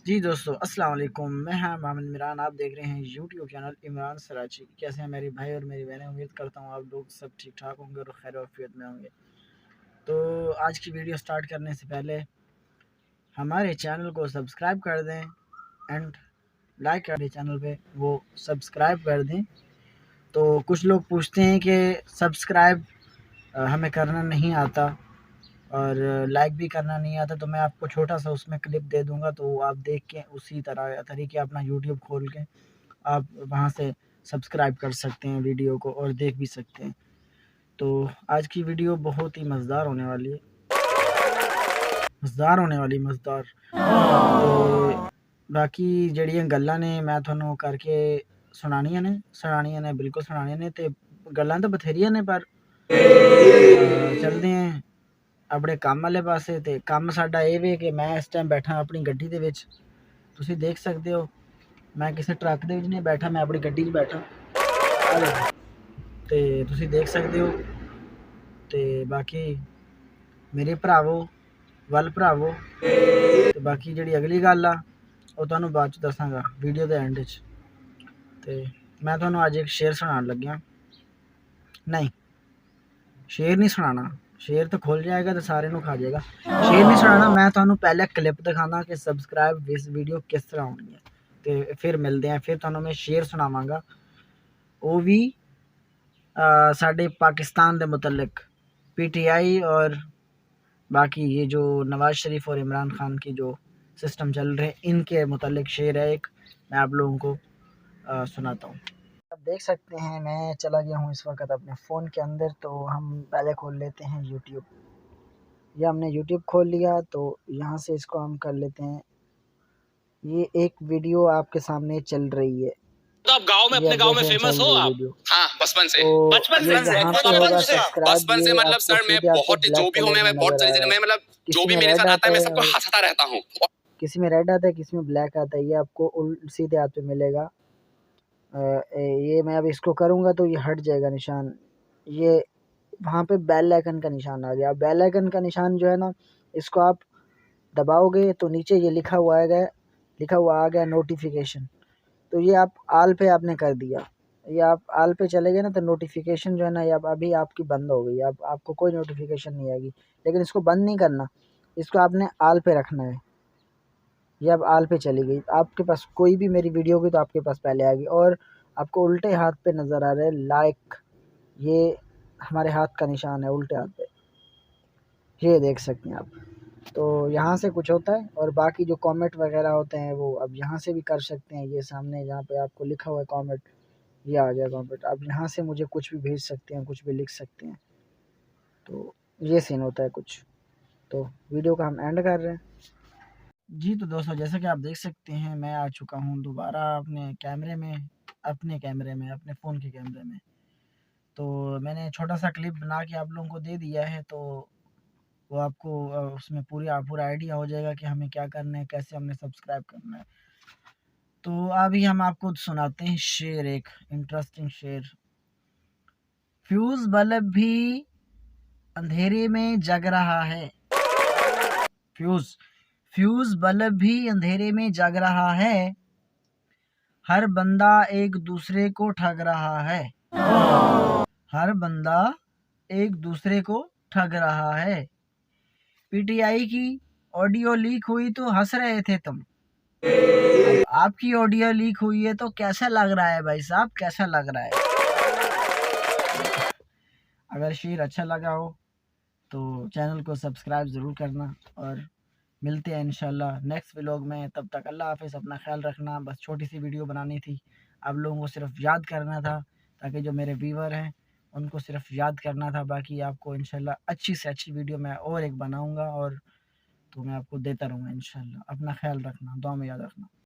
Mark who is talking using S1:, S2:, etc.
S1: जी दोस्तों, अस्सलाम वालेकुम। मैं मोहम्मद इमरान, आप देख रहे हैं यूट्यूब चैनल इमरान सराची। कैसे हैं मेरे भाई और मेरी बहनें? उम्मीद करता हूँ आप लोग सब ठीक ठाक होंगे और खैर आफियत में होंगे। तो आज की वीडियो स्टार्ट करने से पहले हमारे चैनल को सब्सक्राइब कर दें एंड लाइक कर दें। चैनल पे वो सब्सक्राइब कर दें। तो कुछ लोग पूछते हैं कि सब्सक्राइब हमें करना नहीं आता और लाइक भी करना नहीं आता, तो मैं आपको छोटा सा उसमें क्लिप दे दूंगा, तो आप देख के उसी तरीके अपना यूट्यूब खोल के आप वहां से सब्सक्राइब कर सकते हैं वीडियो को और देख भी सकते हैं। तो आज की वीडियो बहुत ही मज़ेदार होने वाली है, मज़ेदार। तो बाकी जड़ियाँ गल्लां ने मैं थोनों करके सुनानियां ने बिल्कुल सुनानियां ने। ते गल्लां तो बथेरियां ने, पर चलते हैं अपने काम वाले पासे। ते काम साडा ਇਹ ਵੇ कि मैं इस टाइम बैठा अपनी गड्डी दे विच। तुसीं देख सकते हो मैं किसी ट्रक दे विच नहीं बैठा, मैं अपनी गड्डी 'च बैठा। आ देखो, ते तुसीं देख सकते हो। ते बाकी मेरे भरावो वल भरावो, ते बाकी जिहड़ी अगली गल आ ओह तुहानूं बाद च दस्सांगा वीडियो दे एंड च। ते मैं तुहानूं अज एक शेर सुनान लग्या। नहीं, शेर नहीं सुनाना, शेर तो खुल जाएगा तो सारे नूं खा जाएगा। शेर नहीं सुनाना, मैं तुहानूं पहले क्लिप दिखाना कि सब्सक्राइब इस वीडियो किस तरह होनी है। तो फिर मिलते हैं, फिर तुहानूं मैं शेर सुनावांगा, वो भी साडे पाकिस्तान के मुतलक। पीटीआई और बाकी ये जो नवाज शरीफ और इमरान खान की जो सिस्टम चल रहे हैं, इनके मुतलक शेर है एक, मैं आप लोगों को सुनाता हूँ। आप देख सकते हैं मैं चला गया हूँ इस वक्त अपने फ़ोन के अंदर। तो हम पहले खोल लेते हैं यूट्यूब। ये हमने यूट्यूब खोल लिया, तो यहाँ से इसको हम कर लेते हैं। ये एक वीडियो आपके सामने चल रही है,
S2: तो आप गांव में, अपने गांव में फेमस हो आप? हाँ, बचपन से।
S1: तो
S2: बचपन
S1: ये
S2: से
S1: यहाँ पे होगा सब्सक्राइब।
S2: बचपन से
S1: ये
S2: मतलब
S1: आपको
S2: सर मैं
S1: सीधे आपको
S2: बहुत
S1: ब्लैक
S2: जो भी हूँ
S1: कलर में
S2: मैं बहुत
S1: नजर आ रहा है।
S2: मैं मतलब जो
S1: किसी
S2: भी
S1: में
S2: मेरे
S1: रेड
S2: साथ आता
S1: आता
S2: है मैं
S1: है
S2: सबको
S1: और
S2: हंसाता रहता हूँ।
S1: किसी में रेड आता है, किसी में ब्लैक आता है। ये आपको सीधे हाथ पे मिलेगा। ये मैं अब इसको करूँगा तो ये हट जाएगा निशान। ये वहाँ पे बेल आइकन का निशान आ गया। बेल आइकन का निशान जो है ना, इसको आप दबाओगे तो नीचे ये लिखा हुआ आ गया नोटिफिकेशन। तो ये आप आल पे आपने कर दिया। ये आप आल पे चले गए ना, तो नोटिफिकेशन जो है ना, ये अभी आपकी बंद हो गई। अब आपको कोई नोटिफिकेशन नहीं आएगी, लेकिन इसको बंद नहीं करना, इसको आपने आल पे रखना है। ये अब आल पे चली गई। आपके पास कोई भी मेरी वीडियो होगी तो आपके पास पहले आएगी। और आपको उल्टे हाथ पे नज़र आ रहा है लाइक, ये हमारे हाथ का निशान है उल्टे हाथ पे, ये देख सकते हैं आप। तो यहाँ से कुछ होता है, और बाकी जो कमेंट वगैरह होते हैं वो अब यहाँ से भी कर सकते हैं। ये सामने जहाँ पे आपको लिखा हुआ है कमेंट, ये आ गया कमेंट। आप यहाँ से मुझे कुछ भी भेज सकते हैं, कुछ भी लिख सकते हैं। तो ये सीन होता है कुछ। तो वीडियो का हम एंड कर रहे हैं। जी तो दोस्तों, जैसा कि आप देख सकते हैं मैं आ चुका हूँ दोबारा अपने फ़ोन के कैमरे में। तो मैंने छोटा सा क्लिप बना के आप लोगों को दे दिया है, तो वो आपको उसमें पूरा आइडिया हो जाएगा कि हमें क्या करना है, कैसे हमने सब्सक्राइब करना है। तो अभी हम आपको सुनाते हैं शेर, एक इंटरेस्टिंग शेर। फ्यूज बल्ब भी अंधेरे में जग रहा है। फ्यूज बल्ब भी अंधेरे में जग रहा है। हर बंदा एक दूसरे को ठग रहा है। हर बंदा एक दूसरे को ठग रहा है। पीटीआई की ऑडियो लीक हुई तो हंस रहे थे तुम। अब आपकी ऑडियो लीक हुई है तो कैसा लग रहा है भाई साहब, कैसा लग रहा है? अगर शेर अच्छा लगा हो तो चैनल को सब्सक्राइब ज़रूर करना, और मिलते हैं इंशाल्लाह नेक्स्ट व्लॉग में। तब तक अल्लाह हाफ़िज़, अपना ख्याल रखना। बस छोटी सी वीडियो बनानी थी, आप लोगों को सिर्फ याद करना था, ताकि जो मेरे व्यूवर हैं उनको सिर्फ याद करना था। बाकी आपको इंशाल्लाह अच्छी से अच्छी वीडियो मैं और एक बनाऊँगा, और तो मैं आपको देता रहूँगा इंशाल्लाह। अपना ख्याल रखना, दुआ में याद रखना।